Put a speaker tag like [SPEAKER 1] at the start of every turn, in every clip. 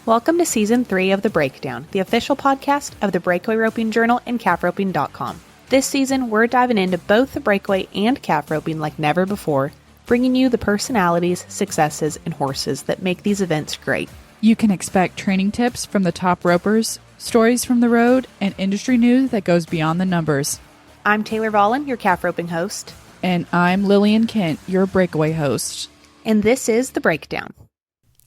[SPEAKER 1] Welcome to Season 3 of The Breakdown, the official podcast of the Breakaway Roping Journal and calfroping.com. This season, we're diving into both the breakaway and calf roping like never before, bringing you the personalities, successes, and horses that make these events great.
[SPEAKER 2] You can expect training tips from the top ropers, stories from the road, and industry news that goes beyond the numbers.
[SPEAKER 1] I'm Taylor Vollen, your calf roping host.
[SPEAKER 2] And I'm Lillian Kent, your breakaway host.
[SPEAKER 1] And this is The Breakdown.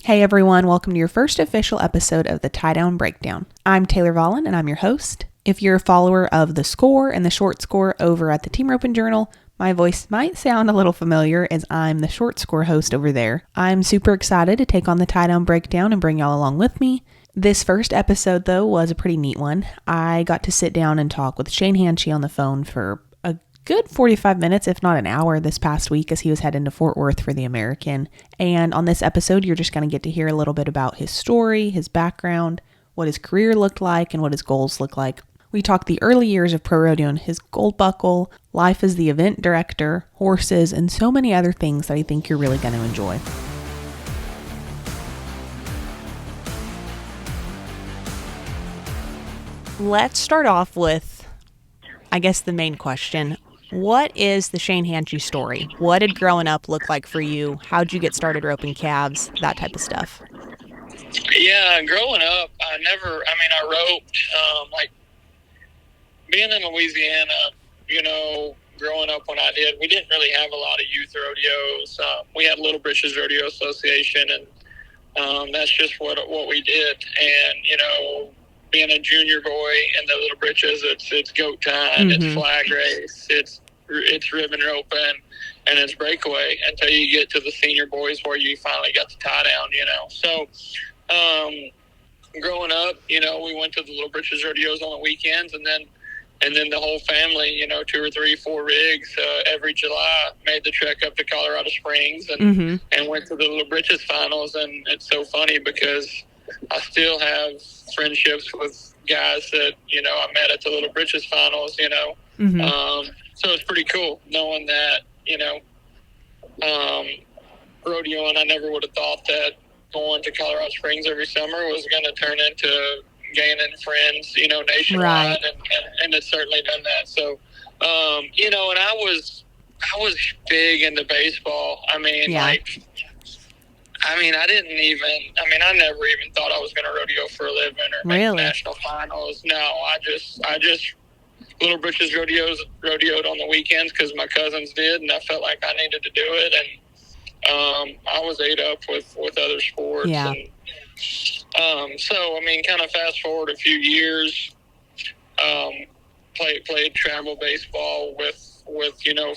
[SPEAKER 1] Hey everyone, welcome to your first official episode of the Tie Down Breakdown. I'm Taylor Vollen and I'm your host. If you're a follower of the score and the short score over at the Team Roping Journal, my voice might sound a little familiar as I'm the short score host over there. I'm super excited to take on the Tie Down Breakdown and bring y'all along with me. This first episode though was a pretty neat one. I got to sit down and talk with Shane Hanchey on the phone for a good 45 minutes, if not an hour, this past week as he was heading to Fort Worth for the American. And on this episode, you're just going to get to hear a little bit about his story, his background, what his career looked like, and what his goals look like. We talked the early years of pro rodeo and his gold buckle, life as the event director, horses, and so many other things that I think you're really going to enjoy. Let's start off with, I guess, the main question. What is the Shane Hanchey story? What did growing up look like for you? How'd you get started roping calves? That type of stuff.
[SPEAKER 3] Yeah, growing up, I roped, like, being in Louisiana, growing up when I did, we didn't really have a lot of youth rodeos. We had Little Britches Rodeo Association, and that's just what we did. And, being a junior boy in the Little Britches, it's goat time, It's flag race, it's ribbon roping, and it's breakaway until you get to the senior boys where you finally got the tie down, So, growing up, we went to the Little Britches rodeos on the weekends, and then the whole family, 2 or 3, 4 rigs every July made the trek up to Colorado Springs and went to the Little Britches finals. And it's so funny because I still have friendships with guys that, I met at the Little Britches finals, so it's pretty cool knowing that, rodeoing, I never would have thought that going to Colorado Springs every summer was going to turn into gaining friends, nationwide,
[SPEAKER 1] right.
[SPEAKER 3] and it's certainly done that. So, and I was big into baseball. I never even thought I was going to rodeo for a living or make national finals. No, I just Little Britches rodeoed on the weekends because my cousins did, and I felt like I needed to do it. And I was ate up with other sports.
[SPEAKER 1] Yeah.
[SPEAKER 3] And so, kind of fast forward a few years, played travel baseball with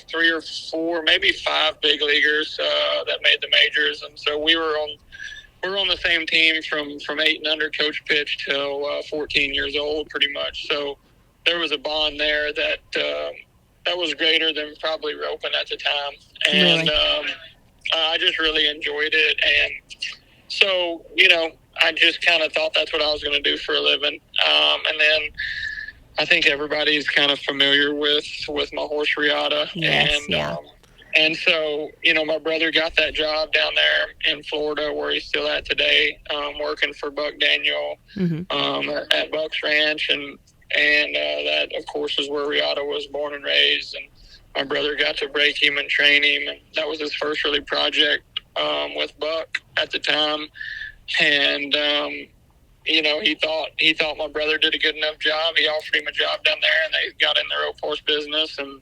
[SPEAKER 3] 3 or 4, maybe 5 big leaguers that made the majors. And so we were on the same team from 8 and under coach pitch till 14 years old, pretty much. So there was a bond there that was greater than probably roping at the time. And I just really enjoyed it. And so, I just kind of thought that's what I was going to do for a living. And then I think everybody's kind of familiar with my horse Riata.
[SPEAKER 1] Yes,
[SPEAKER 3] And so, my brother got that job down there in Florida where he's still at today, working for Buck Daniel at Buck's Ranch. And that, of course, is where Riata was born and raised. And my brother got to break him and train him. And that was his first really project with Buck at the time. And, he thought my brother did a good enough job. He offered him a job down there, and they got in the rope horse business. And,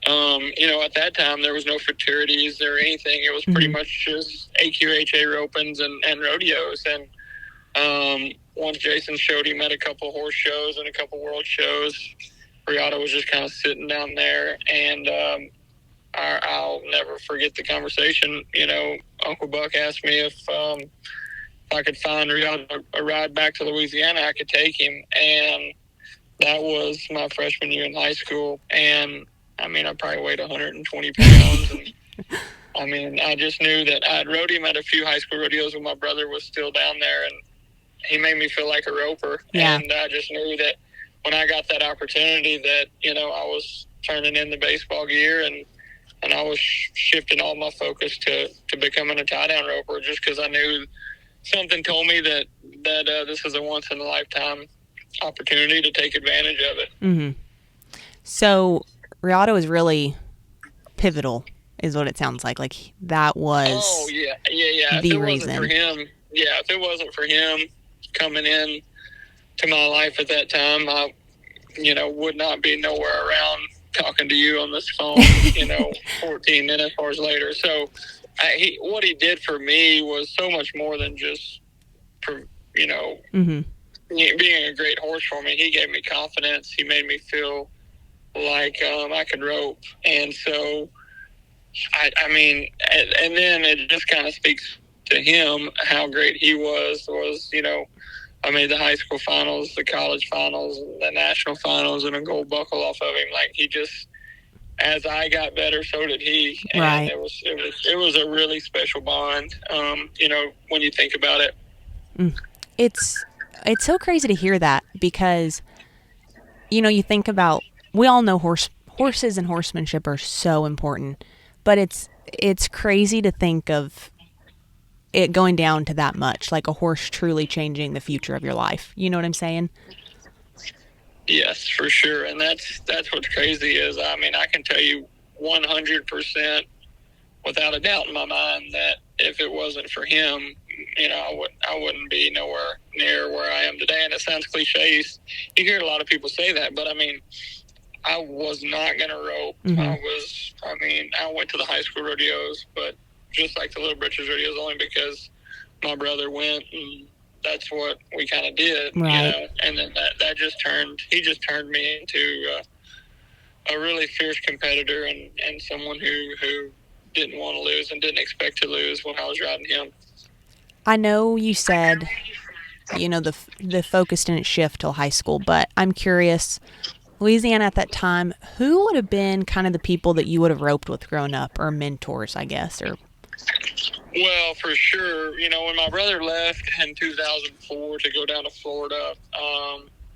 [SPEAKER 3] at that time, there was no fraternities or anything. It was pretty much just AQHA ropings and rodeos. And once Jason showed him at a couple horse shows and a couple world shows, Riata was just kind of sitting down there. And I'll never forget the conversation. Uncle Buck asked me if I could find Riata a ride back to Louisiana, I could take him. And that was my freshman year in high school. And I probably weighed 120 pounds. And I just knew that I'd rode him at a few high school rodeos when my brother was still down there. And he made me feel like a roper.
[SPEAKER 1] Yeah.
[SPEAKER 3] And I just knew that when I got that opportunity that, I was turning in the baseball gear and I was shifting all my focus to becoming a tie-down roper just because I knew something told me that this is a once in a lifetime opportunity to take advantage of it.
[SPEAKER 1] Mm-hmm. So Rialto is really pivotal, is what it sounds like. Like that was.
[SPEAKER 3] Oh yeah.
[SPEAKER 1] The
[SPEAKER 3] If it
[SPEAKER 1] reason.
[SPEAKER 3] wasn't for him, if it wasn't for him coming in to my life at that time, I, would not be nowhere around talking to you on this phone. 14 hours later. So, what he did for me was so much more than just,
[SPEAKER 1] mm-hmm.
[SPEAKER 3] being a great horse for me. He gave me confidence. He made me feel like I could rope, and so I mean, and then it just kind of speaks to him how great he was. I made the high school finals, the college finals, the national finals, and a gold buckle off of him. Like he just, as I got better, so did he. And
[SPEAKER 1] right.
[SPEAKER 3] it was a really special bond. When you think about it,
[SPEAKER 1] it's so crazy to hear that because, you think about, we all know horses and horsemanship are so important, but it's crazy to think of it going down to that much, like a horse truly changing the future of your life. You know what I'm saying?
[SPEAKER 3] Yes, for sure. And that's what's crazy is, I mean, I can tell you 100% without a doubt in my mind that if it wasn't for him, I wouldn't be nowhere near where I am today. And it sounds cliche. You hear a lot of people say that, but I mean, I was not going to rope.
[SPEAKER 1] Mm-hmm.
[SPEAKER 3] I went to the high school rodeos, but just like the Little Britches rodeos, only because my brother went, and that's what we kind of did,
[SPEAKER 1] right.
[SPEAKER 3] And then he just turned me into a really fierce competitor and someone who didn't want to lose and didn't expect to lose when I was riding him.
[SPEAKER 1] I know you said, the focus didn't shift till high school, but I'm curious, Louisiana at that time, who would have been kind of the people that you would have roped with growing up, or mentors, I guess, or?
[SPEAKER 3] Well, for sure, when my brother left in 2004 to go down to Florida,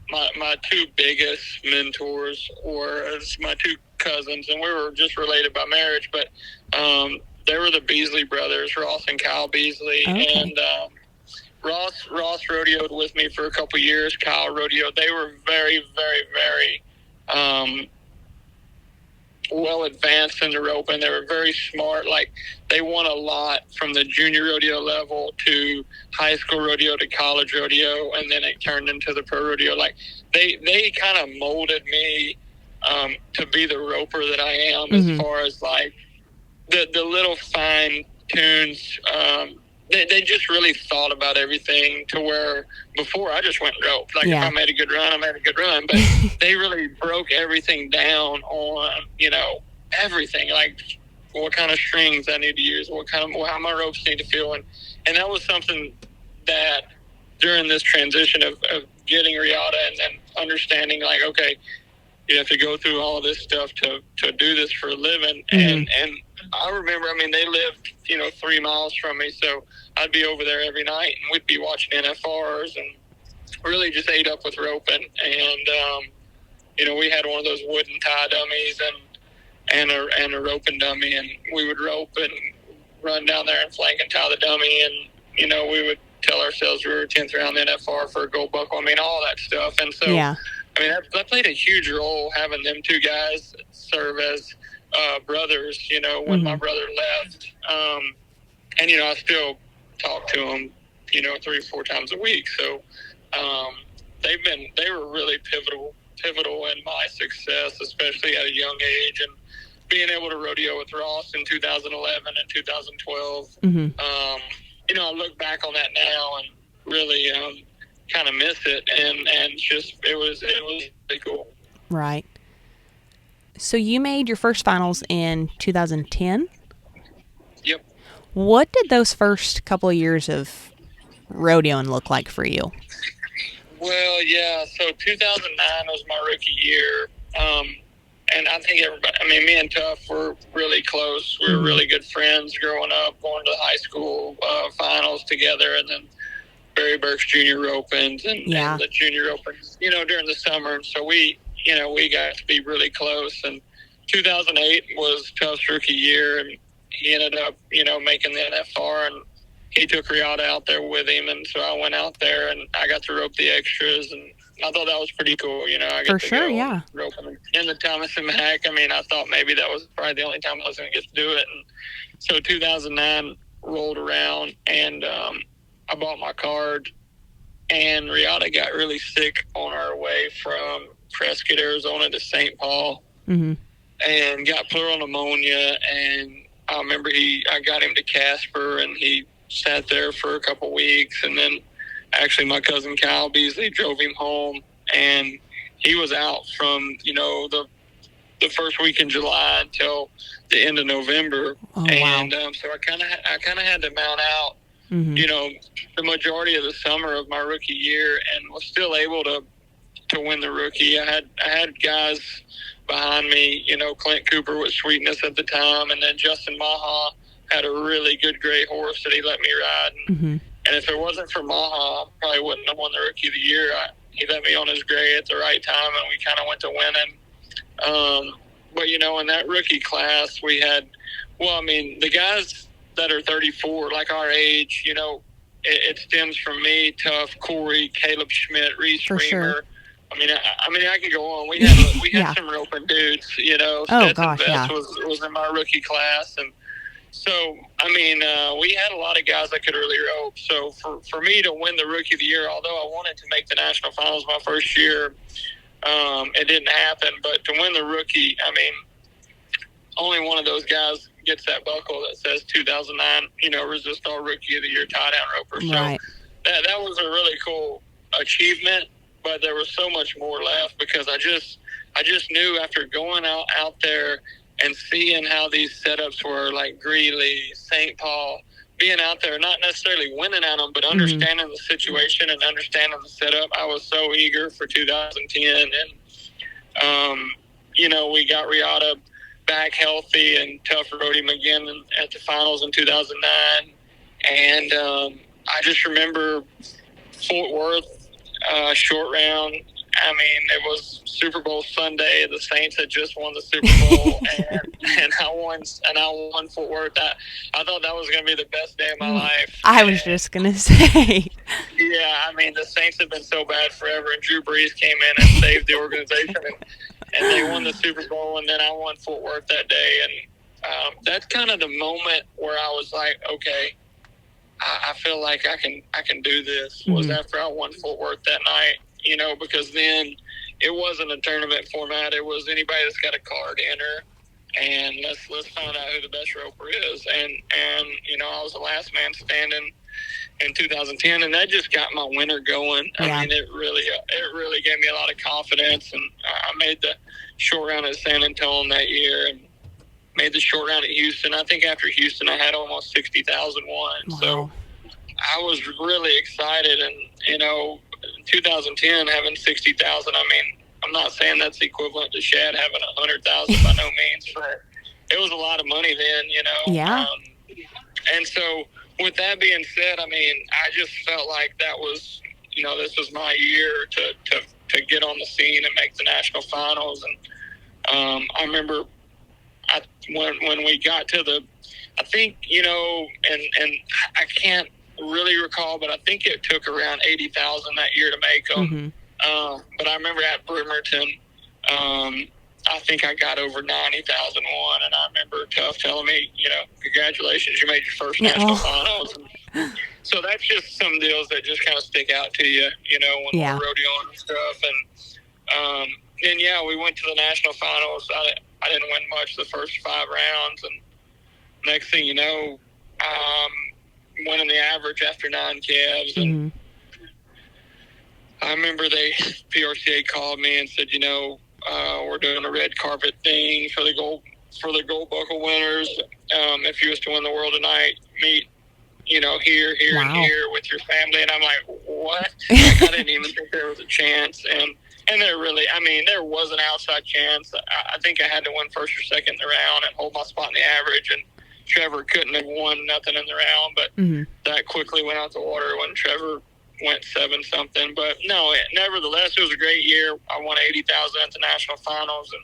[SPEAKER 3] my two biggest mentors were my two cousins, and we were just related by marriage, but they were the Beasley brothers, Ross and Kyle Beasley.
[SPEAKER 1] Okay.
[SPEAKER 3] And Ross rodeoed with me for a couple years. Kyle rodeoed. They were very, very, very well advanced in the roping. They were very smart. Like, they won a lot from the junior rodeo level to high school rodeo to college rodeo, and then it turned into the pro rodeo. Like, they kind of molded me to be the roper that I am,
[SPEAKER 1] mm-hmm.
[SPEAKER 3] as far as like the little fine tunes. They just really thought about everything, to where before I just went and roped. Like, if I made a good run, I made a good run. But they really broke everything down on, everything. Like, what kind of strings I need to use, how my ropes need to feel. And that was something that during this transition of getting Riata and then understanding, like, okay, you have to go through all of this stuff to do this for a living.
[SPEAKER 1] Mm-hmm.
[SPEAKER 3] And I remember, they lived, 3 miles from me, so I'd be over there every night, and we'd be watching NFRs and really just ate up with roping. And, we had one of those wooden tie dummies and a roping dummy, and we would rope and run down there and flank and tie the dummy, and, we would tell ourselves we were 10th round NFR for a gold buckle. All that stuff. And so, that played a huge role, having them two guys serve as brothers, when
[SPEAKER 1] mm-hmm.
[SPEAKER 3] my brother left. And, I still talk to them, 3 or 4 times a week. So they were really pivotal in my success, especially at a young age. And being able to rodeo with Ross in 2011 and 2012,
[SPEAKER 1] mm-hmm.
[SPEAKER 3] I look back on that now and really kind of miss it, and just it was really cool.
[SPEAKER 1] Right. So you made your first finals in 2010?
[SPEAKER 3] Yep.
[SPEAKER 1] What did those first couple of years of rodeoing look like for you?
[SPEAKER 3] Well, yeah, so 2009 was my rookie year, and I think everybody, me and Tuff were really close. We were
[SPEAKER 1] mm-hmm.
[SPEAKER 3] really good friends growing up, going to the high school finals together, and then Barry Burke's junior opens and the junior opens, during the summer. And so we got to be really close. And 2008 was Tuff's rookie year, and he ended up, making the NFR. And he took Riata out there with him, and so I went out there and I got to rope the extras, and I thought that was pretty cool. You know, I
[SPEAKER 1] For
[SPEAKER 3] get to
[SPEAKER 1] sure,
[SPEAKER 3] go
[SPEAKER 1] yeah.
[SPEAKER 3] rope in the Thomas and Mack. I mean, I thought maybe that was probably the only time I was going to get to do it. And so 2009 rolled around, and I bought my card, and Riata got really sick on our way from Prescott, Arizona to St. Paul, and got pleural pneumonia. And I remember I got him to Casper, and he sat there for a couple weeks, and then actually my cousin Kyle Beasley drove him home, and he was out from, you know, the first week in July until the end of November.
[SPEAKER 1] Oh,
[SPEAKER 3] and
[SPEAKER 1] wow.
[SPEAKER 3] So I kind of had to mount out, you know, the majority of the summer of my rookie year, and was still able to win the rookie. I had guys behind me, you know, Clint Cooper with Sweetness at the time, and then Justin Maha had a really good gray horse that he let me ride. And if it wasn't for Maha, I probably wouldn't have won the Rookie of the Year. He let me on his gray at the right time, and we kind of went to winning. But, you know, in that rookie class, we had, well, I mean, the guys that are 34, like our age, you know, it stems from me, Tough, Corey, Caleb Schmidt, Reese
[SPEAKER 1] For
[SPEAKER 3] Reamer.
[SPEAKER 1] sure.
[SPEAKER 3] I mean, I could go on. We had
[SPEAKER 1] Yeah.
[SPEAKER 3] some roping dudes, you know.
[SPEAKER 1] Oh,
[SPEAKER 3] Stetson
[SPEAKER 1] gosh,
[SPEAKER 3] Best
[SPEAKER 1] yeah.
[SPEAKER 3] was in my rookie class, and so, I mean, we had a lot of guys that could really rope. So for me to win the Rookie of the Year, although I wanted to make the national finals my first year, it didn't happen. But to win the rookie, I mean, only one of those guys gets that buckle that says 2009, you know, Resistol Rookie of the Year tie down roper. So
[SPEAKER 1] Right.
[SPEAKER 3] that was a really cool achievement, but there was so much more left because I just knew after going out there and seeing how these setups were, like Greeley, St. Paul, being out there, not necessarily winning at them, but understanding the situation and understanding the setup. I was so eager for 2010. And, you know, we got Riata back healthy, and Tough rode him again at the finals in 2009. And I just remember Fort Worth, short round. I mean, it was Super Bowl Sunday. The Saints had just won the Super Bowl, and I won Fort Worth. I thought that was going to be the best day of my life.
[SPEAKER 1] I was just going to say.
[SPEAKER 3] Yeah, I mean, the Saints have been so bad forever, and Drew Brees came in and saved the organization, and they won the Super Bowl, and then I won Fort Worth that day. And that's kind of the moment where I was like, okay, I feel like I can do this, was after I won Fort Worth that night. You know, because then it wasn't a tournament format. It was anybody that's got a card enter, and let's find out who the best roper is. And you know, I was the last man standing in 2010, and that just got my winter going.
[SPEAKER 1] Yeah.
[SPEAKER 3] I mean, it really gave me a lot of confidence. And I made the short round at San Antonio that year, and made the short round at Houston. I think after Houston, I had almost 60,000 won.
[SPEAKER 1] Wow.
[SPEAKER 3] So I was really excited, and you know, 2010 having 60,000. I mean, I'm not saying that's equivalent to Shad having 100,000 by no means, but it was a lot of money then, you know.
[SPEAKER 1] Yeah.
[SPEAKER 3] And so, with that being said, I mean, I just felt like that was, you know, this was my year to get on the scene and make the national finals. And I remember when we got to the, I think, you know, and I can't really recall, but I think it took around 80,000 that year to make them. But I remember at Bremerton, I think I got over 90,001, and I remember Tough telling me, you know, congratulations, you made your first national finals. And so that's just some deals that just kind of stick out to you, you know, when we're rodeoing and stuff. And yeah, we went to the national finals. I didn't win much the first 5 rounds, and next thing you know, winning the average after 9 calves. And I remember PRCA called me and said, you know, we're doing a red carpet thing for the gold buckle winners. If you was to win the world tonight, meet, you know, here, and here with your family. And I'm like, what? Like, I didn't even think there was a chance. And there really, I mean, there was an outside chance. I think I had to win first or second in the round and hold my spot in the average. And Trevor couldn't have won nothing in the round, but that quickly went out the water when Trevor went 7-something. But no, nevertheless, it was a great year. I won 80,000 at the national finals, and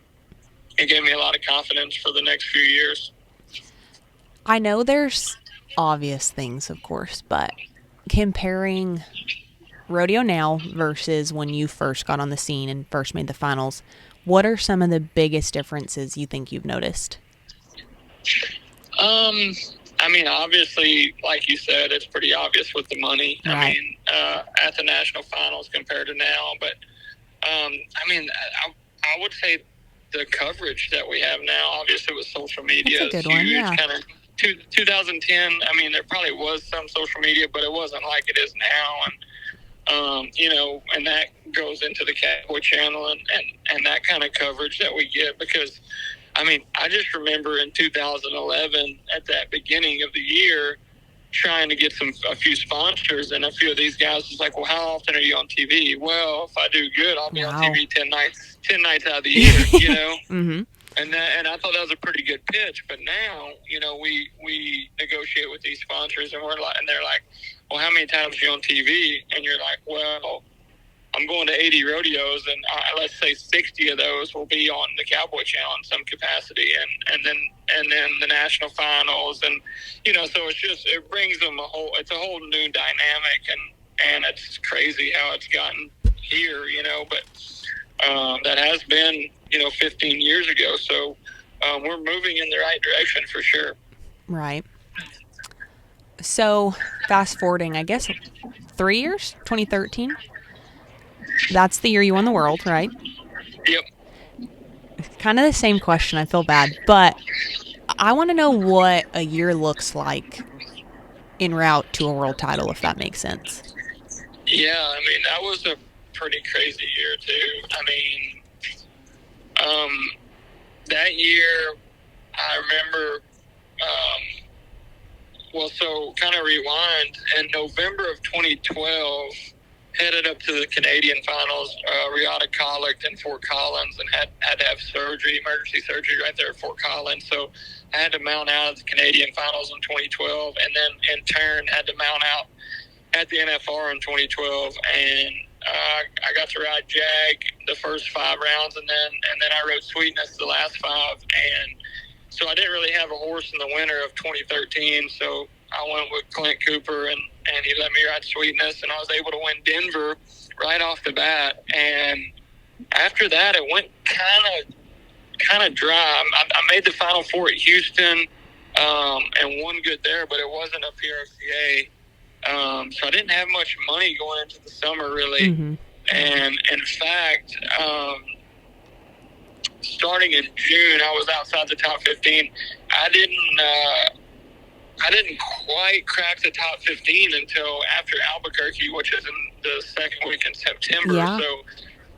[SPEAKER 3] it gave me a lot of confidence for the next few years.
[SPEAKER 1] I know there's obvious things, of course, but comparing rodeo now versus when you first got on the scene and first made the finals, what are some of the biggest differences you think you've noticed?
[SPEAKER 3] I mean, obviously, like you said, it's pretty obvious with the money.
[SPEAKER 1] Right.
[SPEAKER 3] I mean, at the national finals compared to now, but I mean, I would say the coverage that we have now, obviously with social media,
[SPEAKER 1] That's a good
[SPEAKER 3] is huge.
[SPEAKER 1] one, yeah.
[SPEAKER 3] Kind of 2010. I mean, there probably was some social media, but it wasn't like it is now. And you know, and that goes into the Cowboy Channel and that kind of coverage that we get because. I mean, I just remember in 2011, at that beginning of the year, trying to get a few sponsors, and a few of these guys was like, "Well, how often are you on TV?" Well, if I do good, I'll be on TV 10 nights out of the year, you know.
[SPEAKER 1] Mm-hmm.
[SPEAKER 3] And I thought that was a pretty good pitch. But now, you know, we negotiate with these sponsors, and they're like, "Well, how many times are you on TV?" And you're like, "Well, I'm going to 80 rodeos, and let's say 60 of those will be on the Cowboy Channel in some capacity, and then the national finals, and you know, so it brings them it's a whole new dynamic, and it's crazy how it's gotten here, you know, but that has been 15 years ago, so we're moving in the right direction for sure.
[SPEAKER 1] Right. So fast forwarding, I guess 3 years, 2013. That's the year you won the world, right?
[SPEAKER 3] Yep.
[SPEAKER 1] Kind of the same question. I feel bad, but I want to know what a year looks like en route to a world title, if that makes sense.
[SPEAKER 3] Yeah, I mean, that was a pretty crazy year too. I mean, that year, I remember, so kind of rewind, in November of 2012, headed up to the Canadian finals, Riata colicked in Fort Collins and had to have emergency surgery right there at Fort Collins. So I had to mount out at the Canadian finals in 2012, and then in turn had to mount out at the NFR in 2012. And I got to ride Jag the first 5 rounds, and then I rode Sweetness the last 5. And so I didn't really have a horse in the winter of 2013. So I went with Clint Cooper, and he let me ride Sweetness, and I was able to win Denver right off the bat. And after that, it went kind of dry. I made the Final Four at Houston and won good there, but it wasn't a PRCA. So I didn't have much money going into the summer, really. Mm-hmm. And in fact, starting in June, I was outside the top 15. I didn't quite crack the top 15 until after Albuquerque, which is in the second week in September. Yeah. So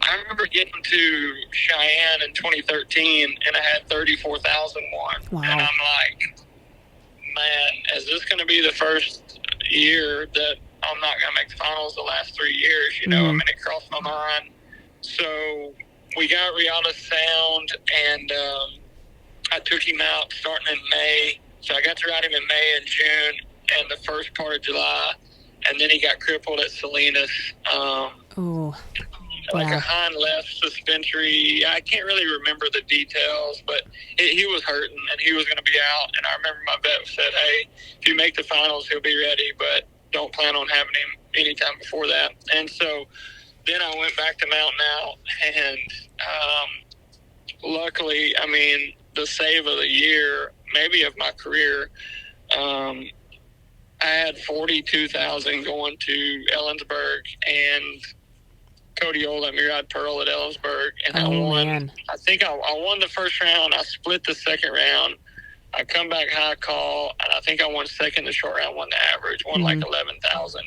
[SPEAKER 3] I remember getting to Cheyenne in 2013, and I had 34,001. Wow. And I'm like, man, is this going to be the first year that I'm not going to make the finals the last 3 years? You know, I mean, it crossed my mind. So we got Riata Sound, and I took him out starting in May. So I got to ride him in May and June and the first part of July, and then he got crippled at Salinas. Like a hind left suspensory. I can't really remember the details, but he was hurting and he was going to be out. And I remember my vet said, "Hey, if you make the finals, he'll be ready, but don't plan on having him anytime before that." And so then I went back to mounting out, and luckily, I mean, the save of the year, maybe of my career, I had 42,000 going to Ellensburg, and Cody Old let me ride Pearl at Ellensburg, and I won. Man. I think I won the first round. I split the second round. I come back high call, and I think I won second the short round, won the average, won like 11,000.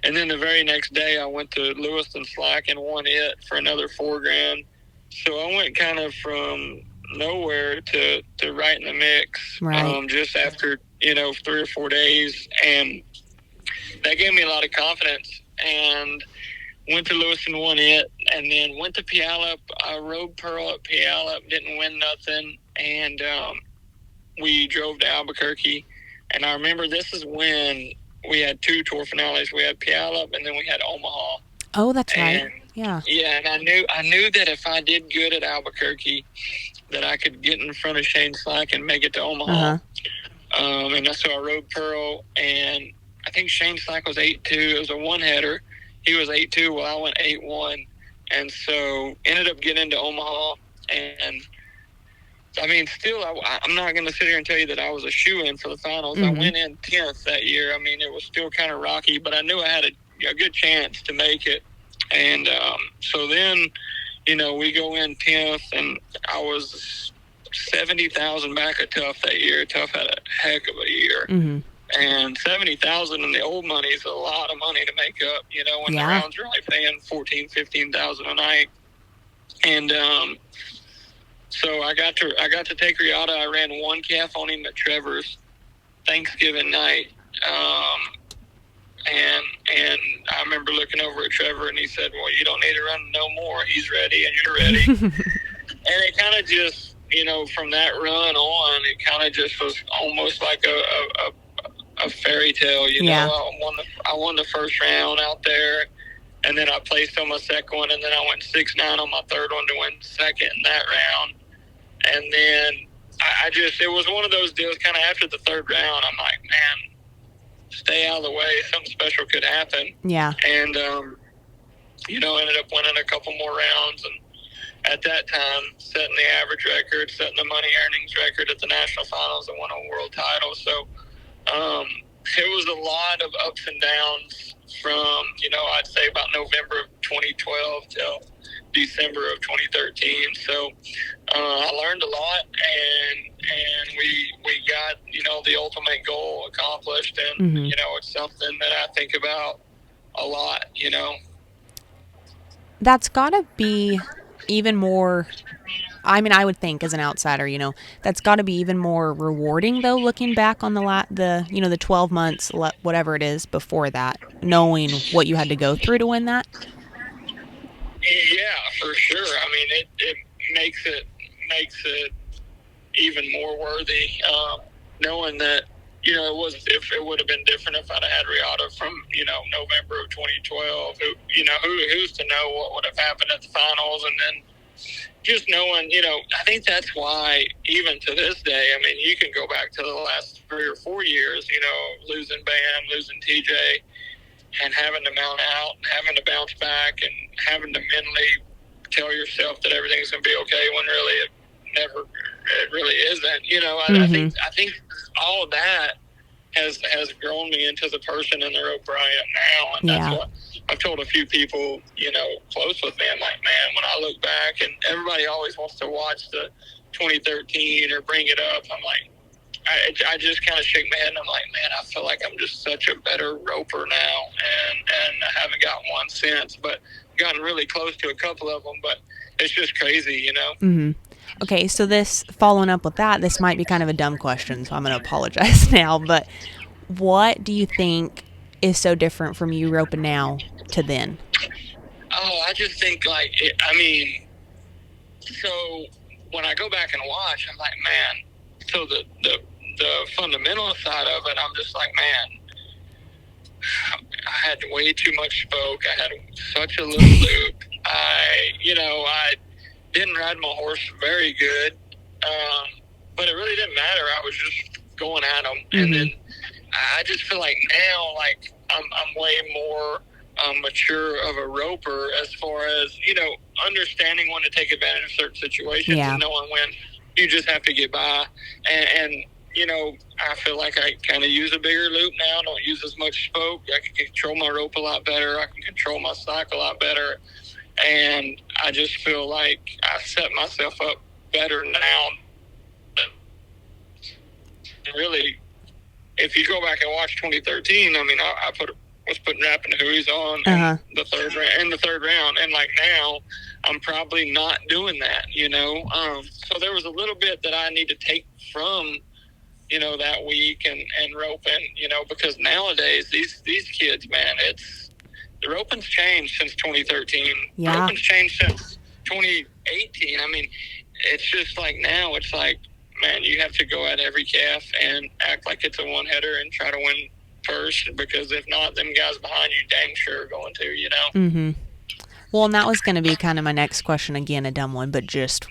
[SPEAKER 3] And then the very next day, I went to Lewiston Slack and won it for another $4,000. So I went kind of from nowhere to right in the mix, right. Just after 3 or 4 days, and that gave me a lot of confidence. And went to Lewiston, won it, and then went to Puyallup. I rode Pearl at Puyallup, didn't win nothing, and we drove to Albuquerque. And I remember this is when we had 2 tour finales. We had Puyallup, and then we had Omaha.
[SPEAKER 1] Oh, that's right. Yeah.
[SPEAKER 3] Yeah, and I knew that if I did good at Albuquerque, that I could get in front of Shane Slack and make it to Omaha. And so I rode Pearl, and I think Shane Slack was 8-2. It was a one-header. He was 8-2, while I went 8-1. And so ended up getting into Omaha. And, I mean, still, I'm not going to sit here and tell you that I was a shoo-in for the finals. I went in 10th that year. I mean, it was still kind of rocky, but I knew I had a good chance to make it. And so then, we go in 10th, and I was 70,000 back at Tough that year. Tough had a heck of a year. And 70,000 in the old money is a lot of money to make up, when the rounds are only paying 14,000, 15,000 a night. And so I got to take Riata. I ran one calf on him at Trevor's Thanksgiving night. And I remember looking over at Trevor, and he said, "Well, you don't need to run no more. He's ready, and you're ready." And it kind of just, from that run on, it kind of just was almost like a fairy tale. I won the first round out there, and then I placed on my second one, and then I went 6-9 on my third one to win second in that round. And then it was one of those deals. Kind of after the third round, I'm like, man, stay out of the way. Something special could happen.
[SPEAKER 1] Yeah.
[SPEAKER 3] And, ended up winning a couple more rounds. And at that time, setting the average record, setting the money earnings record at the national finals, and won a world title. So it was a lot of ups and downs from, I'd say about November of 2012 till December of 2013. So I learned a lot, and we got, the ultimate goal accomplished. And, it's something that I think about a lot,
[SPEAKER 1] That's got to be even more, I mean, I would think as an outsider, that's got to be even more rewarding, though, looking back on the 12 months, whatever it is before that, knowing what you had to go through to win that.
[SPEAKER 3] Yeah, for sure. I mean, it makes it even more worthy, knowing that, it would have been different if I'd had Riata from, November of 2012, who's to know what would have happened at the finals. And then just knowing, I think that's why even to this day, I mean, you can go back to the last 3 or 4 years, losing Bam, losing TJ, and having to mount out, and having to bounce back, and having to mentally tell yourself that everything's going to be okay when really it really isn't. I think all of that has grown me into the person and the roper I am now. And that's what I've told a few people, close with me. I'm like, man, when I look back, and everybody always wants to watch the 2013 or bring it up, I'm like, I just kind of shake my head, and I'm like, man, I feel like I'm just such a better roper now, and I haven't gotten one since, but gotten really close to a couple of them, but it's just crazy,
[SPEAKER 1] Okay, so following up with that, this might be kind of a dumb question, so I'm going to apologize now, but what do you think is so different from you roping now to then?
[SPEAKER 3] Oh, I just think, so when I go back and watch, I'm like, man, so the fundamental side of it, I'm just like, man, I had way too much spoke. I had such a little loop. I didn't ride my horse very good, but it really didn't matter. I was just going at them, and then I just feel like now, like I'm way more mature of a roper as far as understanding when to take advantage of certain situations, and knowing when you just have to get by, and I feel like I kind of use a bigger loop now. I don't use as much spoke. I can control my rope a lot better. I can control my slack a lot better. And I just feel like I set myself up better now. Really, if you go back and watch 2013, I mean, I was putting wrapping the hooies on in the third round, and like now, I'm probably not doing that. So there was a little bit that I need to take from that week and roping, because nowadays these kids, man, the roping's changed since 2013.
[SPEAKER 1] Yeah.
[SPEAKER 3] Roping's changed since 2018. I mean, it's just like now it's like, man, you have to go at every calf and act like it's a one-header and try to win first, because if not, them guys behind you dang sure are going to,
[SPEAKER 1] Well, and that was going to be kind of my next question, again, a dumb one, but just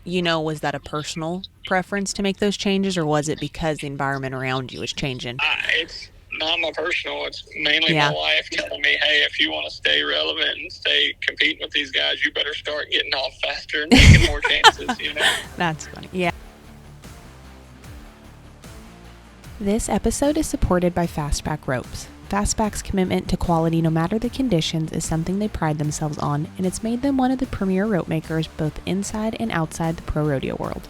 [SPEAKER 1] was that a personal preference to make those changes, or was it because the environment around you was changing?
[SPEAKER 3] It's not my personal. It's mainly my wife telling me, hey, if you want to stay relevant and stay competing with these guys, you better start getting off faster and taking more chances,
[SPEAKER 1] That's funny. Yeah. This episode is supported by Fastback Ropes. Fastback's commitment to quality no matter the conditions is something they pride themselves on, and it's made them one of the premier rope makers both inside and outside the pro rodeo world.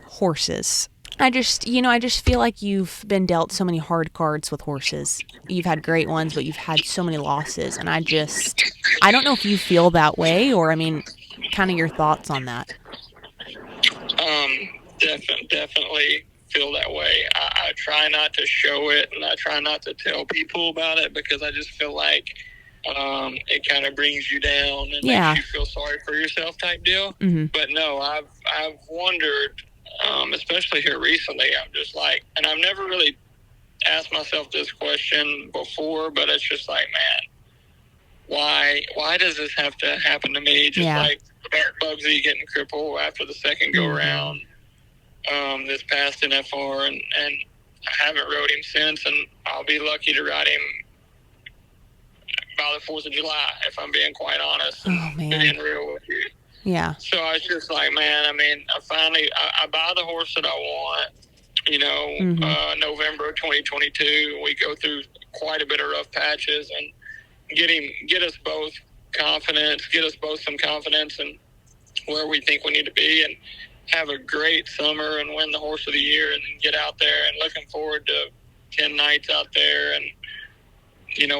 [SPEAKER 1] Horses. I just feel like you've been dealt so many hard cards with horses. You've had great ones, but you've had so many losses, and I don't know if you feel that way, or, kind of your thoughts on that.
[SPEAKER 3] Definitely feel that way. I try not to show it, and I try not to tell people about it, because I just feel like it kind of brings you down and makes you feel sorry for yourself type deal.
[SPEAKER 1] Mm-hmm.
[SPEAKER 3] But no, I've wondered, especially here recently, I'm just like, and I've never really asked myself this question before, but it's just like, man, why does this have to happen to me? Just like Bugsy getting crippled after the second go around this past NFR, and I haven't rode him since, and I'll be lucky to ride him by the 4th of July, if I'm being quite honest.
[SPEAKER 1] Oh, man.
[SPEAKER 3] Being real with you.
[SPEAKER 1] Yeah.
[SPEAKER 3] So I was just like, man, I buy the horse that I want, November of 2022. We go through quite a bit of rough patches and get us both some confidence in where we think we need to be, and have a great summer and win the horse of the year, and then get out there, and looking forward to 10 nights out there, and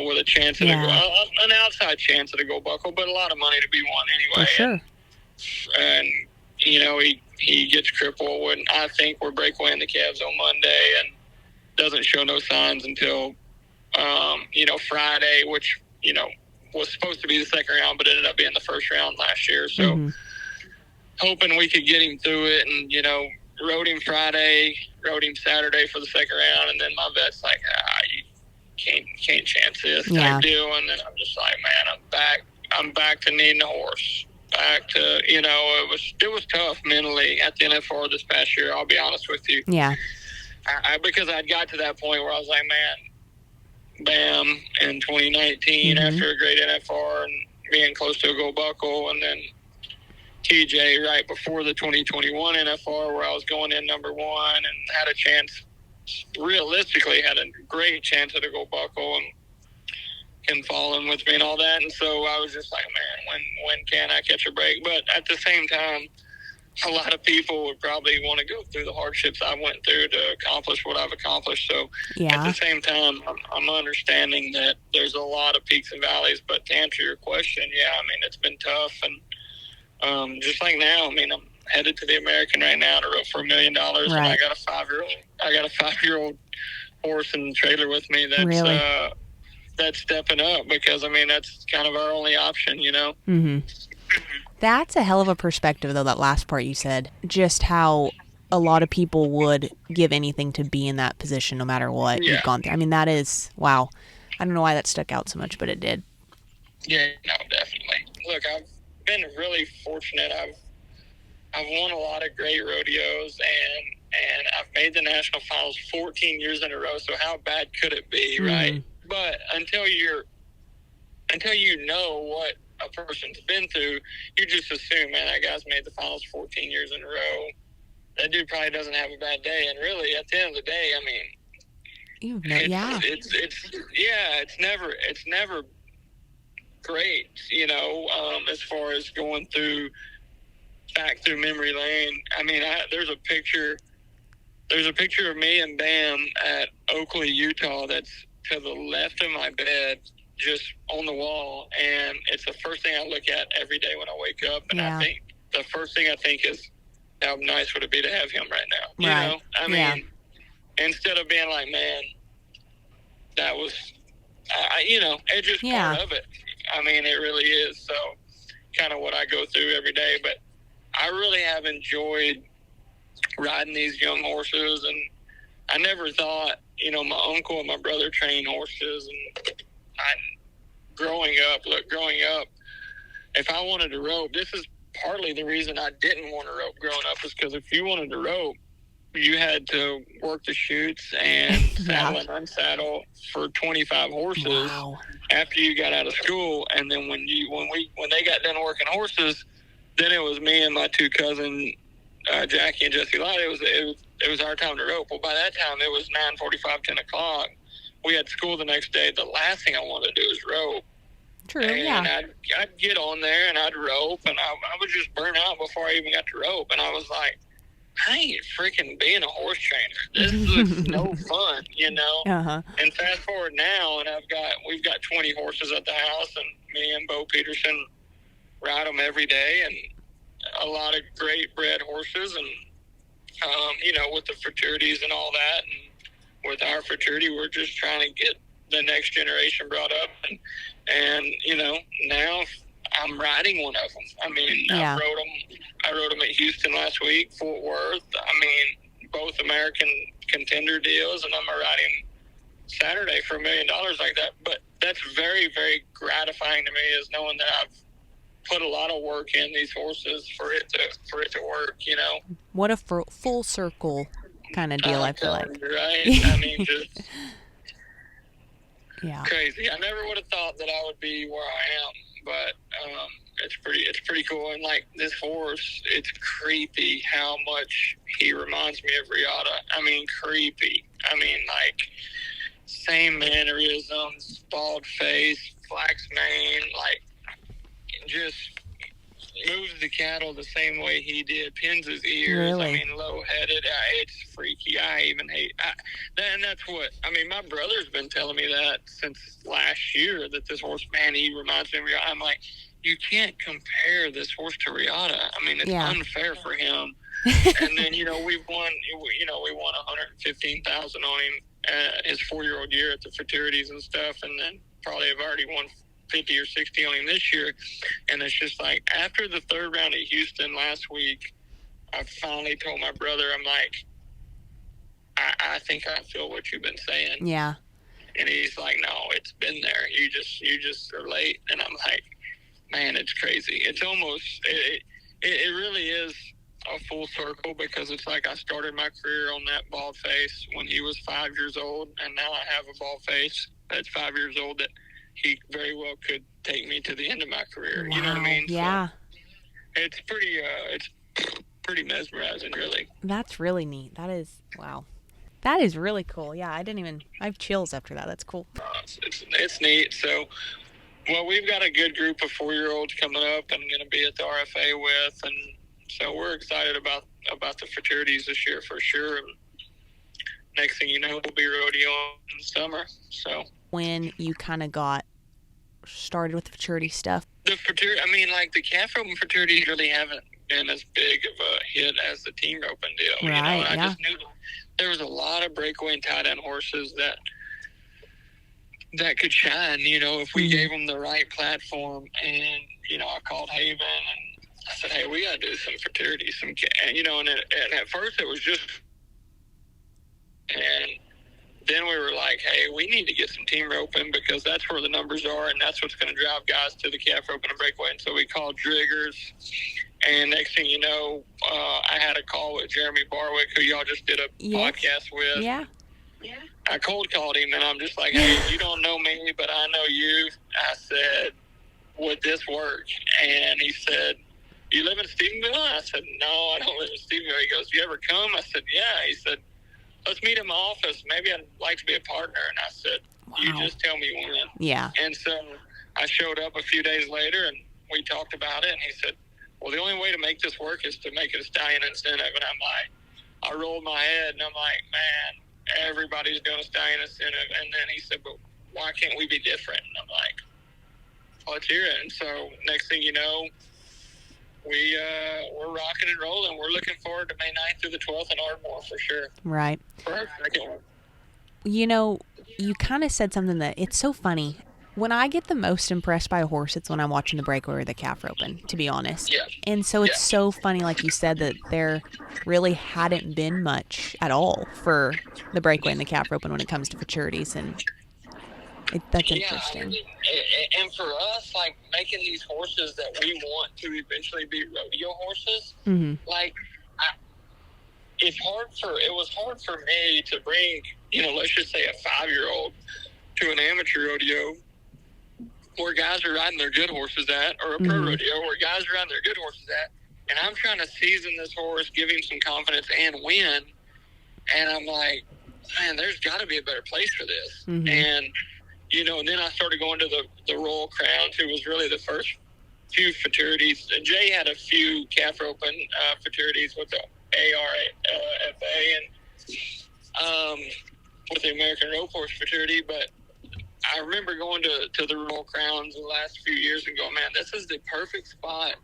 [SPEAKER 3] with a chance at an outside chance at a gold buckle, but a lot of money to be won anyway.
[SPEAKER 1] For sure.
[SPEAKER 3] And he gets crippled when I think we're breakaway the calves on Monday, and doesn't show no signs until Friday, which was supposed to be the second round, but ended up being the first round last year. So hoping we could get him through it, and rode him Friday, rode him Saturday for the second round, and then my vet's like, you can't chance this type deal. And then I'm just like, man, I'm back to needing a horse. Back to, it was tough mentally at the NFR this past year, I'll be honest with you.
[SPEAKER 1] Yeah.
[SPEAKER 3] Because I'd got to that point where I was like, man, bam, in 2019 after a great NFR and being close to a gold buckle, and then TJ right before the 2021 NFR where I was going in number one and had a chance, realistically had a great chance at a gold buckle, and him falling with me and all that. And so I was just like, man, when can I catch a break? But at the same time, a lot of people would probably want to go through the hardships I went through to accomplish what I've accomplished. So at the same time, I'm understanding that there's a lot of peaks and valleys. But to answer your question, it's been tough. And just like now, I'm headed to the American right now to row for $1 million. Right. And I got a 5-year-old horse and trailer with me that's stepping up, because that's kind of our only option,
[SPEAKER 1] That's a hell of a perspective, though, that last part you said, just how a lot of people would give anything to be in that position no matter what you've gone through. That is, wow. I don't know why that stuck out so much, but it did.
[SPEAKER 3] Yeah, no, definitely. Look, I've been really fortunate. I've won a lot of great rodeos, and I've made the national finals 14 years in a row, so how bad could it be, right? But until you know what a person's been through, you just assume, man, that guy's made the finals 14 years in a row. That dude probably doesn't have a bad day. And really, at the end of the day, it's never great, as far as going back through memory lane. There's a picture of me and Bam at Oakley, Utah, that's to the left of my bed, just on the wall, and it's the first thing I look at every day when I wake up. And I think the first thing I think is, how nice would it be to have him right now? Instead of being like, man, that was, it's just part of it. It really is. So kind of what I go through every day, but I really have enjoyed riding these young horses, and I never thought, my uncle and my brother trained horses, and growing up, if I wanted to rope, this is partly the reason I didn't want to rope growing up, is because if you wanted to rope, you had to work the chutes and saddle and unsaddle for 25 horses after you got out of school. And then when they got done working horses, then it was me and my two cousins, Jackie and Jesse Light. It was our time to rope. Well, by that time it was 9:45, 10 o'clock. We had school the next day. The last thing I wanted to do is rope.
[SPEAKER 1] True,
[SPEAKER 3] and I'd get on there and I'd rope, and I would just burn out before I even got to rope. And I was like, I ain't freaking being a horse trainer. This looks no fun, you know? And fast forward now, and we've got 20 horses at the house, and me and Bo Peterson ride them every day, and a lot of great bred horses, and, you know, with the fraternities and all that, and with our fraternity, we're just trying to get the next generation brought up, and you know, now I'm riding one of them. I mean, I rode them at Houston last week, Fort Worth. I mean, both American contender deals, and I'm riding Saturday for $1 million like that. But that's very, very gratifying to me, is knowing that I've put a lot of work in these horses for it to work. You know,
[SPEAKER 1] what a full circle kind of deal. I feel like,
[SPEAKER 3] right? I mean, just crazy. I never would have thought that I would be where I am, but it's pretty cool. And like this horse, it's creepy how much he reminds me of Riata. I mean, creepy. I mean, like same mannerisms, bald face, flax mane, like just moves the cattle the same way he did, pins his ears.
[SPEAKER 1] Really?
[SPEAKER 3] I mean, low-headed. It's freaky. I even hate. And that's what I mean. My brother's been telling me that since last year, that this horse, man, he reminds me of Riata. I'm like, you can't compare this horse to Riata. I mean, it's unfair for him. And then we won. We won $115,000 on him his 4-year-old year at the fraternities and stuff, and then probably have already won 50 or 60 on him this year. And it's just like, after the third round at Houston last week, I finally told my brother, I'm like, I think I feel what you've been saying.
[SPEAKER 1] Yeah.
[SPEAKER 3] And he's like, no, it's been there. You just are late. And I'm like, man, it's crazy. It's almost, it really is a full circle, because it's like I started my career on that bald face when he was 5 years old, and now I have a bald face that's 5 years old that he very well could take me to the end of my career.
[SPEAKER 1] Wow.
[SPEAKER 3] You know what I mean?
[SPEAKER 1] Yeah.
[SPEAKER 3] So it's pretty mesmerizing, really.
[SPEAKER 1] That's really neat. That is, wow. That is really cool. Yeah, I have chills after that. That's cool.
[SPEAKER 3] It's neat. So, well, we've got a good group of 4-year-olds coming up and going to be at the RFA with, and so we're excited about the fraternities this year for sure. And next thing you know, we'll be rodeo in the summer. So
[SPEAKER 1] when you kind of got started with the fraternity stuff?
[SPEAKER 3] The fraternity, I mean, like the calf roping fraternities really haven't been as big of a hit as the team roping deal.
[SPEAKER 1] Right,
[SPEAKER 3] And I just knew there was a lot of breakaway and tie-down horses that could shine, if we gave them the right platform. And, I called Haven and I said, hey, we got to do some fraternities, and at first it was just, and then we were like, hey, we need to get some team roping, because that's where the numbers are, and that's what's going to drive guys to the calf roping and breakaway. And so we called Driggers, and next thing you know, I had a call with Jeremy Barwick, who y'all just did a podcast with.
[SPEAKER 1] Yeah.
[SPEAKER 3] I cold called him, and I'm just like, hey, you don't know me, but I know you. I said, would this work? And he said, you live in Stephenville? I said, no, I don't live in Stephenville. He goes, you ever come? I said, yeah. He said, let's meet in my office. Maybe I'd like to be a partner. And I said, you just tell me when.
[SPEAKER 1] Yeah.
[SPEAKER 3] And so I showed up a few days later, and we talked about it. And he said, well, the only way to make this work is to make it a stallion incentive. And I'm like, I rolled my head, and I'm like, man, everybody's doing a stallion incentive. And then he said, but why can't we be different? And I'm like, let's hear it. And so next thing you know, we're rocking and rolling. We're looking forward to May 9th through the 12th in Ardmore for sure.
[SPEAKER 1] Right. You kind of said something that it's so funny. When I get the most impressed by a horse, it's when I'm watching the breakaway or the calf roping, to be honest.
[SPEAKER 3] Yeah.
[SPEAKER 1] And so it's so funny, like you said, that there really hadn't been much at all for the breakaway and the calf roping when it comes to fraternities. And That's
[SPEAKER 3] Yeah,
[SPEAKER 1] interesting.
[SPEAKER 3] I mean, and for us, like, making these horses that we want to eventually be rodeo horses, like, it was hard for me to bring, let's just say a 5-year-old to an amateur rodeo where guys are riding their good horses at, or a pro rodeo where guys are riding their good horses at, and I'm trying to season this horse, give him some confidence and win, and I'm like, man, there's got to be a better place for this. And and then I started going to the Royal Crowns, who was really the first few futurities. Jay had a few calf roping futurities with the ARFA and with the American Rope Horse Futurity, but I remember going to the Royal Crowns the last few years and going, man, this is the perfect spot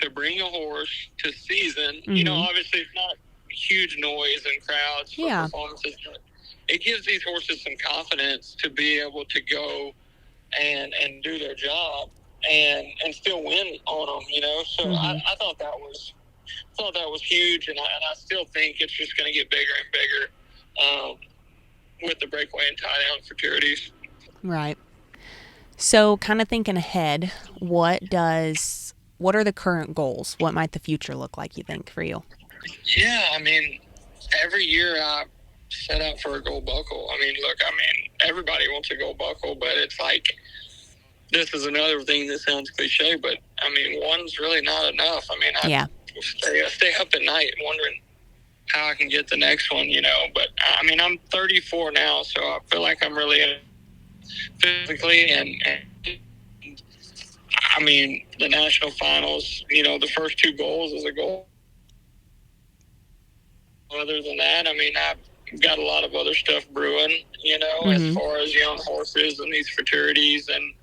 [SPEAKER 3] to bring a horse to season. Obviously it's not huge noise and crowds for performances, but it gives these horses some confidence to be able to go and do their job and still win on them, So I thought that was huge, and I still think it's just going to get bigger and bigger with the breakaway and tie down futurities.
[SPEAKER 1] Right. So, kind of thinking ahead, what are the current goals? What might the future look like, you think, for you?
[SPEAKER 3] Yeah, I mean, every year I set out for a gold buckle. Everybody wants a gold buckle, but it's like, this is another thing that sounds cliche, but one's really not enough. I stay up at night wondering how I can get the next one, but I'm 34 now, so I feel like I'm really in it physically, and the national finals, the first 2 goals is a goal. Other than that, I've got a lot of other stuff brewing, as far as young horses and these futurities and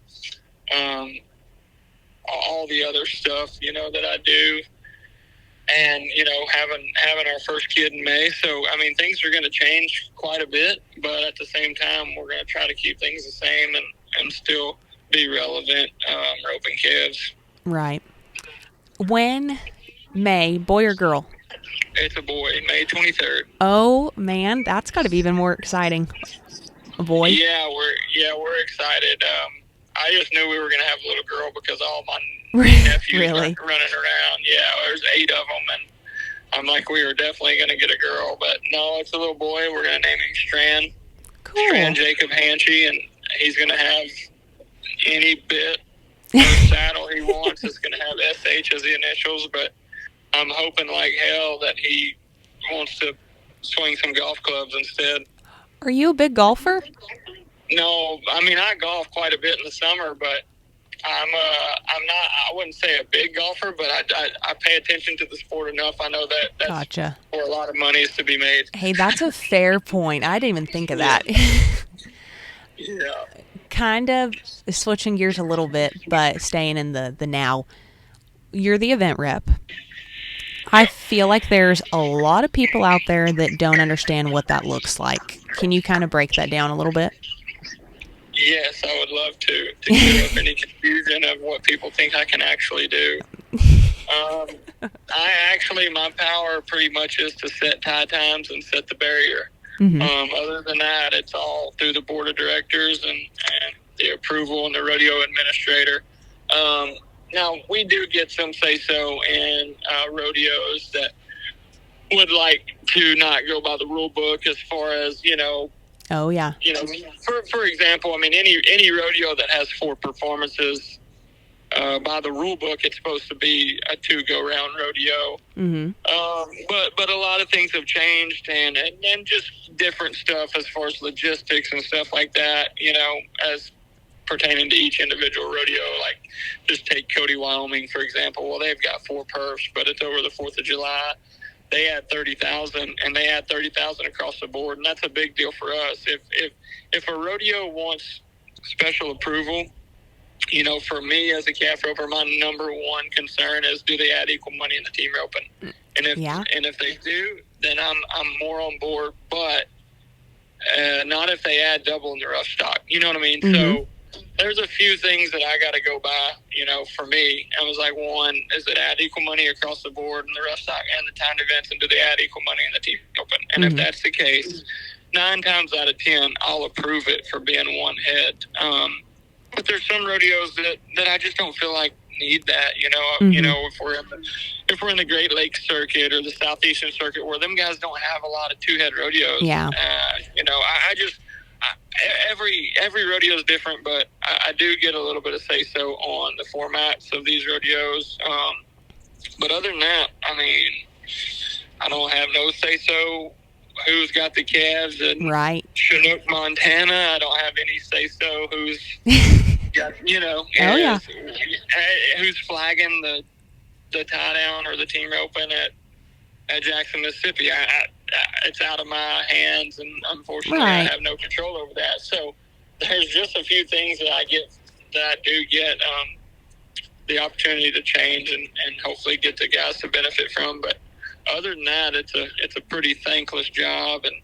[SPEAKER 3] all the other stuff, that I do. And, having our first kid in May. So, things are going to change quite a bit, but at the same time, we're going to try to keep things the same and still be relevant, roping calves.
[SPEAKER 1] Right. When, May, boy or girl?
[SPEAKER 3] It's a boy, May 23rd.
[SPEAKER 1] Oh, man, that's got to be even more exciting. A boy?
[SPEAKER 3] Yeah, we're excited. I just knew we were going to have a little girl because all my nephews
[SPEAKER 1] really?
[SPEAKER 3] were running around. Yeah, there's 8 of them, and I'm like, we were definitely going to get a girl. But no, it's a little boy. We're going to name him Strand.
[SPEAKER 1] Cool.
[SPEAKER 3] Strand Jacob Hanchey, and he's going to have any bit or saddle he wants. It's going to have SH as the initials, but I'm hoping like hell that he wants to swing some golf clubs instead.
[SPEAKER 1] Are you a big golfer?
[SPEAKER 3] No, I golf quite a bit in the summer, but I'm not. I wouldn't say a big golfer, but I pay attention to the sport enough. I know that's
[SPEAKER 1] gotcha.
[SPEAKER 3] Where a lot of money is to be made.
[SPEAKER 1] Hey, that's a fair point. I didn't even think of that.
[SPEAKER 3] Yeah.
[SPEAKER 1] Kind of switching gears a little bit, but staying in the now. You're the event rep. I feel like there's a lot of people out there that don't understand what that looks like. Can you kind of break that down a little bit?
[SPEAKER 3] Yes, I would love to clear up any confusion of what people think I can actually do. My power pretty much is to set tie times and set the barrier. Other than that, it's all through the board of directors and the approval and the rodeo administrator. Now, we do get some say-so in rodeos that would like to not go by the rule book as far as,
[SPEAKER 1] Oh, yeah.
[SPEAKER 3] For example, any rodeo that has 4 performances, by the rule book, it's supposed to be a 2-go-round rodeo. But a lot of things have changed and just different stuff as far as logistics and stuff like that, as pertaining to each individual rodeo. Like, just take Cody, Wyoming, for example. Well, they've got 4 perfs, but it's over the 4th of July. They had 30,000, and they had 30,000 across the board, and that's a big deal for us. If a rodeo wants special approval, for me as a calf roper, my number one concern is, do they add equal money in the team roping? And if they do, then I'm more on board. But not if they add double in the rough stock. You know what I mean? So there's a few things that I got to go by, for me. I was like, one, is it add equal money across the board in the rough stock and the timed events, and do they add equal money in the team open? And if that's the case, 9 times out of 10, I'll approve it for being one head. But there's some rodeos that I just don't feel like need that. If we're in the Great Lakes circuit or the Southeastern circuit, where them guys don't have a lot of 2-head rodeos.
[SPEAKER 1] Yeah.
[SPEAKER 3] Every rodeo is different, but I do get a little bit of say so on the formats of these rodeos. But other than that, I mean, I don't have no say so who's got the calves in Chinook, Montana. I don't have any say so who's got, who's flagging the tie down or the team open at Jackson, Mississippi. It's out of my hands, and unfortunately, I have no control over that. So there's just a few things that I do get the opportunity to change and hopefully get the guys to benefit from. But other than that, it's a pretty thankless job, and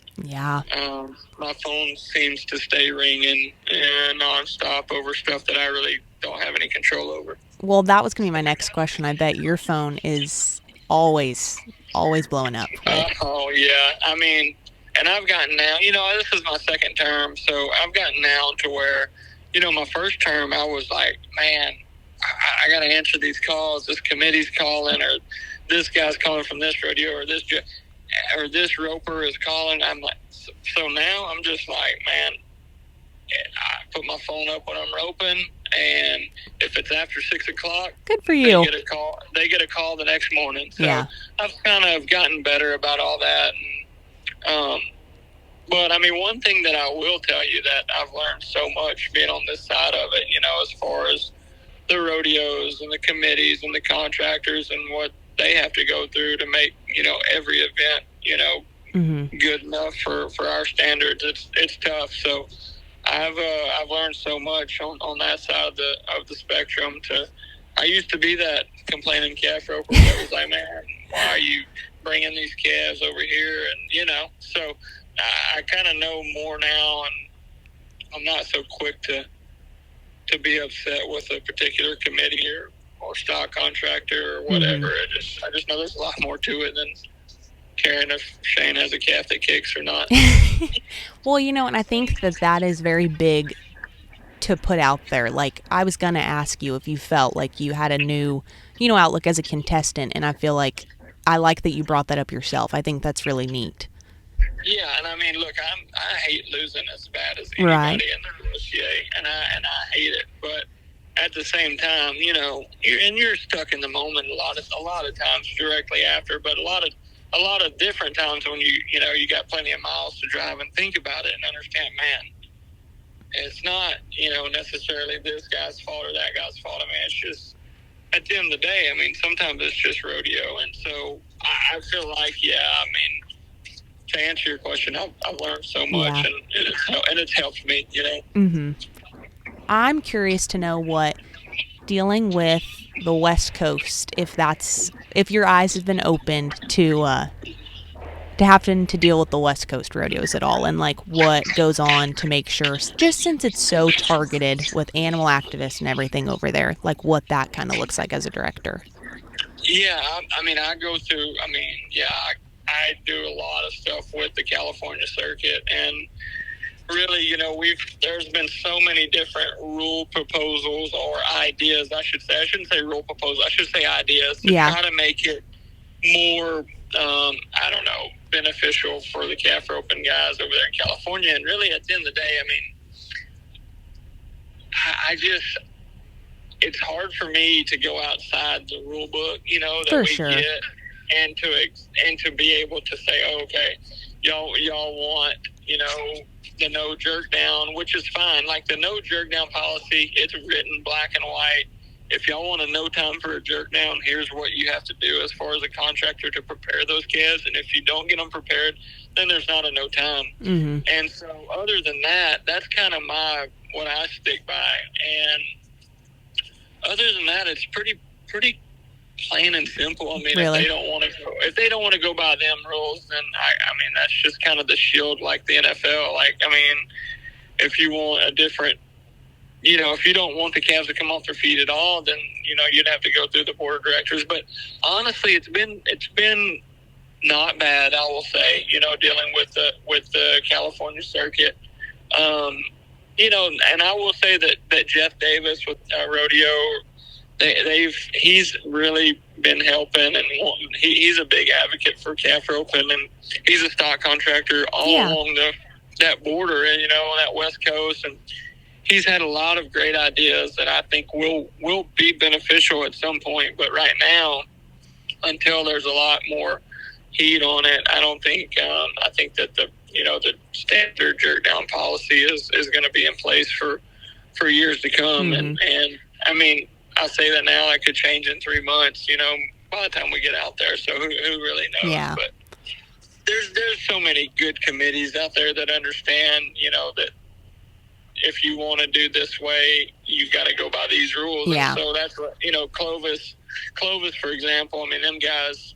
[SPEAKER 3] my phone seems to stay ringing nonstop over stuff that I really don't have any control over.
[SPEAKER 1] Well, that was going to be my next question. I bet your phone is always blowing up. Right?
[SPEAKER 3] Oh yeah, I mean, and I've gotten now. This is my second term, so I've gotten now to where, my first term I was like, man, I got to answer these calls. This committee's calling, or this guy's calling from this rodeo, or this roper is calling. I'm like, so now I'm just like, man, I put my phone up when I'm roping, and if it's after 6 o'clock,
[SPEAKER 1] good for you.
[SPEAKER 3] They get a call the next morning. So I've kind of gotten better about all that. And, but I mean, one thing that I will tell you that I've learned so much being on this side of it, as far as the rodeos and the committees and the contractors and what they have to go through to make, every event, good enough for our standards. It's tough. So I've learned so much on that side of the spectrum. I used to be that complaining calf roper that was like, man, why are you bringing these calves over here? And so I kind of know more now, and I'm not so quick to be upset with a particular committee or stock contractor or whatever. Mm-hmm. I just know there's a lot more to it than caring if Shane has a calf that kicks or not.
[SPEAKER 1] Well, and I think that is very big to put out there. Like, I was going to ask you if you felt like you had a new, outlook as a contestant, and I feel like I like that you brought that up yourself. I think that's really neat.
[SPEAKER 3] Yeah, and I mean, look, I hate losing as bad as anybody in the USGA, and I hate it. But at the same time, you're stuck in the moment a lot of times directly after, but a lot of different times when you got plenty of miles to drive and think about it and understand, man, it's not necessarily this guy's fault or that guy's fault. I mean, it's just at the end of the day, I mean, sometimes it's just rodeo, and so I feel like, to answer your question, I've learned so much, and it's helped me,
[SPEAKER 1] Mm-hmm. I'm curious to know what dealing with the West Coast, if your eyes have been opened to having to deal with the West Coast rodeos at all, and like what goes on to make sure, just since it's so targeted with animal activists and everything over there, like what that kind of looks like as a director.
[SPEAKER 3] Yeah, I do a lot of stuff with the California circuit, and really, there's been so many different rule proposals or ideas, I should say. I shouldn't say rule proposals, I should say ideas to try to make it more, beneficial for the calf roping guys over there in California. And really, at the end of the day, I mean, it's hard for me to go outside the rule book, get, and to be able to say, oh, okay, y'all want, the no jerk down, which is fine. Like the no jerk down policy, it's written black and white. If y'all want to no time for a jerk down, here's what you have to do as far as a contractor to prepare those calves. And if you don't get them prepared, then there's not a no time. Mm-hmm. And so other than that, that's kind of what I stick by. And other than that, it's pretty plain and simple. I mean,
[SPEAKER 1] really?
[SPEAKER 3] if they don't want to go by them rules, then I mean, that's just kind of the shield, like the NFL. Like, I mean, if you want a different, if you don't want the calves to come off their feet at all, then you'd have to go through the board of directors. But honestly, it's been not bad, I will say. Dealing with the California circuit. And I will say that Jeff Davis with Rodeo, he's really been helping, and he's a big advocate for calf roping, and he's a stock contractor all along that border, and on that West Coast, and he's had a lot of great ideas that I think will be beneficial at some point. But right now, until there's a lot more heat on it, I don't think. I think that the standard jerk down policy is going to be in place for years to come.
[SPEAKER 1] Mm-hmm.
[SPEAKER 3] And I mean, I say that now, that could change in 3 months. By the time we get out there. So who really knows?
[SPEAKER 1] Yeah.
[SPEAKER 3] But there's so many good committees out there that understand. That if you want to do this way, you got to go by these rules.
[SPEAKER 1] Yeah.
[SPEAKER 3] And so that's what Clovis, for example. I mean, them guys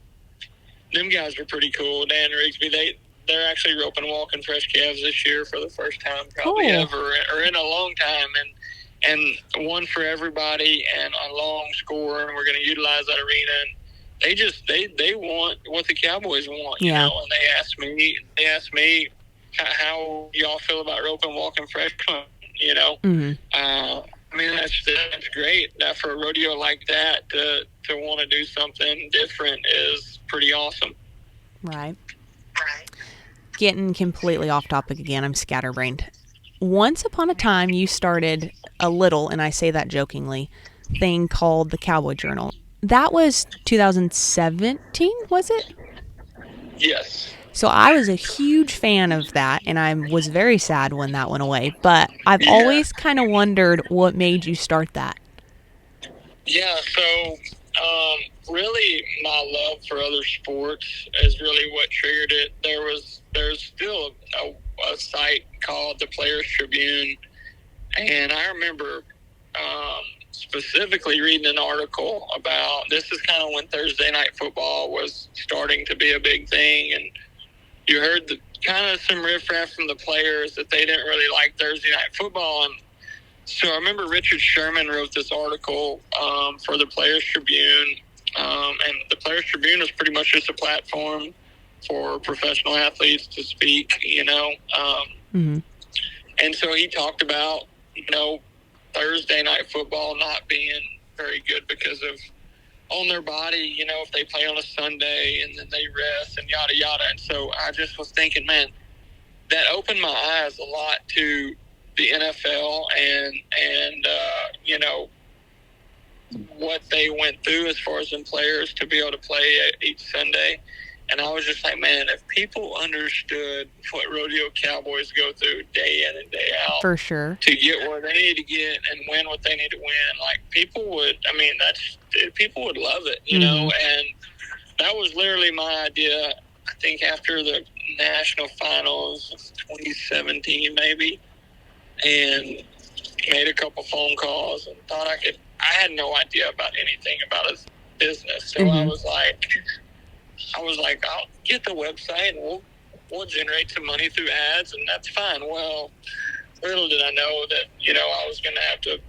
[SPEAKER 3] are pretty cool. Dan Rigsby, they're actually roping walking fresh calves this year for the first time probably ever, or in a long time, and one for everybody and a long score, and we're going to utilize that arena. And they want what the Cowboys want, and they asked me how y'all feel about roping walking fresh,
[SPEAKER 1] Mm-hmm.
[SPEAKER 3] I mean, that's great. That for a rodeo like that to want to do something different is pretty awesome.
[SPEAKER 1] Right. Getting completely off topic again, I'm scatterbrained. Once upon a time, you started a little, and I say that jokingly, thing called the Cowboy Journal. That was 2017, was it?
[SPEAKER 3] Yes.
[SPEAKER 1] So I was a huge fan of that, and I was very sad when that went away. But I've always kind of wondered what made you start that.
[SPEAKER 3] Yeah, so really my love for other sports is really what triggered it. There's still a site called the Players Tribune, and I remember specifically reading an article about, this is kind of when Thursday night football was starting to be a big thing, and you heard kind of some riffraff from the players that they didn't really like Thursday night football. And so I remember Richard Sherman wrote this article for the Players Tribune, and the Players Tribune is pretty much just a platform for professional athletes to speak,
[SPEAKER 1] Mm-hmm.
[SPEAKER 3] And so he talked about, Thursday night football not being very good because of on their body, if they play on a Sunday and then they rest and yada, yada. And so I just was thinking, man, that opened my eyes a lot to the NFL and what they went through as far as them players to be able to play each Sunday. And I was just like, man, if people understood what rodeo cowboys go through day in and day out,
[SPEAKER 1] For sure,
[SPEAKER 3] to get where they need to get and win what they need to win, like people would love it, you know. And that was literally my idea. I think after the national finals of 2017, maybe, and made a couple phone calls and thought I had no idea about anything about his business, so I was like, I'll get the website and we'll generate some money through ads, and that's fine. Well, little did I know that, I was going to have to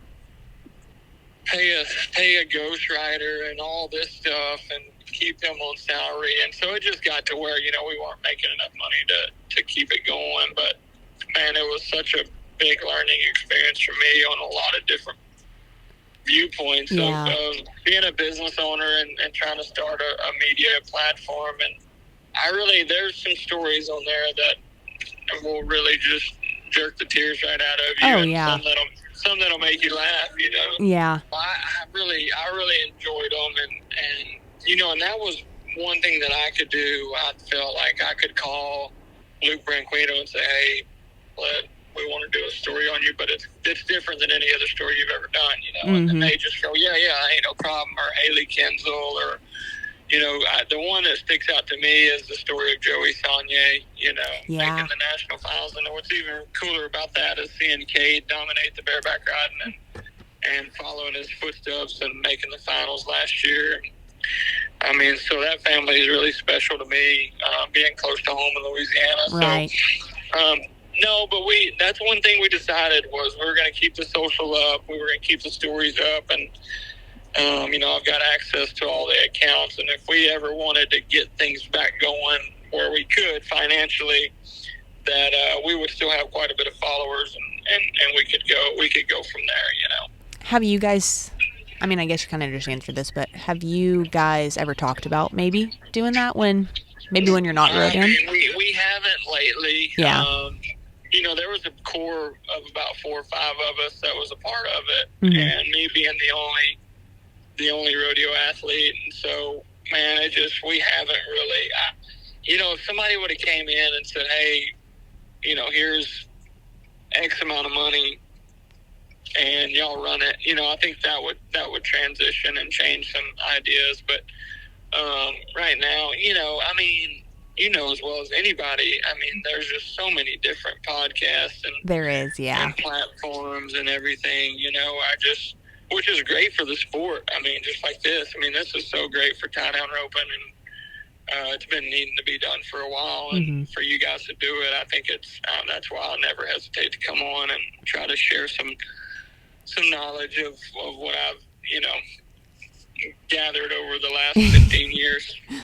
[SPEAKER 3] pay a ghostwriter and all this stuff and keep him on salary. And so it just got to where, we weren't making enough money to keep it going. But, man, it was such a big learning experience for me on a lot of different viewpoints of being a business owner and trying to start a media platform. And there's some stories on there that will really just jerk the tears right out of you.
[SPEAKER 1] Oh,
[SPEAKER 3] and
[SPEAKER 1] yeah.
[SPEAKER 3] Some that'll make you laugh,
[SPEAKER 1] Yeah.
[SPEAKER 3] I really enjoyed them, and that was one thing that I could do. I felt like I could call Luke Branquino and say, hey, we want to do a story on you, but it's different than any other story you've ever done, and then they just go, yeah, ain't no problem, or Haley Kenzel, or, the one that sticks out to me is the story of Joey Saunier, making the national finals. And what's even cooler about that is seeing Cade dominate the bareback riding and following his footsteps and making the finals last year. I mean, so that family is really special to me, being close to home in Louisiana.
[SPEAKER 1] Right.
[SPEAKER 3] So, no, but that's one thing we decided was we were going to keep the social up. We were going to keep the stories up. And I've got access to all the accounts, and if we ever wanted to get things back going where we could financially, that we would still have quite a bit of followers, and we could go from there.
[SPEAKER 1] Have you guys, I mean, I guess you kind of just answered this, but have you guys ever talked about maybe doing that when you're not rodeoing?
[SPEAKER 3] We haven't lately.
[SPEAKER 1] Yeah.
[SPEAKER 3] There was a core of about 4 or 5 of us that was a part of it,
[SPEAKER 1] Mm-hmm.
[SPEAKER 3] and me being the only rodeo athlete, and so man, we haven't really. If somebody would have came in and said, "Hey, here's X amount of money, and y'all run it," I think that would transition and change some ideas. But right now, as well as anybody, there's just so many different podcasts and
[SPEAKER 1] There is, yeah.
[SPEAKER 3] and platforms and everything. Which is great for the sport. Just like this. This is so great for tie down roping, and it's been needing to be done for a while. And for you guys to do it, I think it's that's why I'll never hesitate to come on and try to share some knowledge of what I've gathered over the last 15 years.